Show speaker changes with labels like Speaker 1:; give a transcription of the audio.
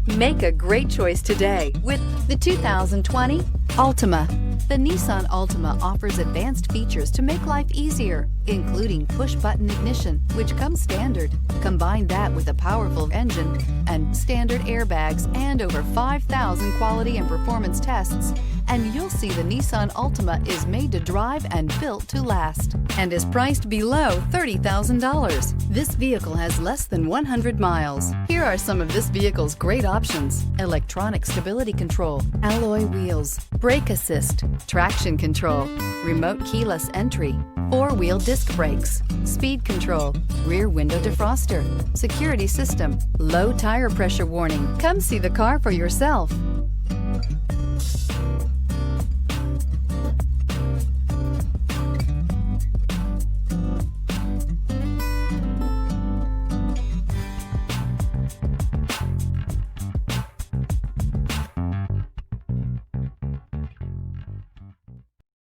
Speaker 1: Make a great choice today with the 2020 Altima. The Nissan Altima offers advanced features to make life easier, including push-button ignition, which comes standard. Combine that with a powerful engine and standard airbags and over 5,000 quality and performance tests, and you'll see the Nissan Altima is made to drive and built to last, and is priced below $30,000. This vehicle has less than 100 miles. Here are some of this vehicle's great options: electronic stability control, alloy wheels, brake assist, traction control, remote keyless entry, four-wheel disc brakes, speed control, rear window defroster, security system, low tire pressure warning. Come see the car for yourself.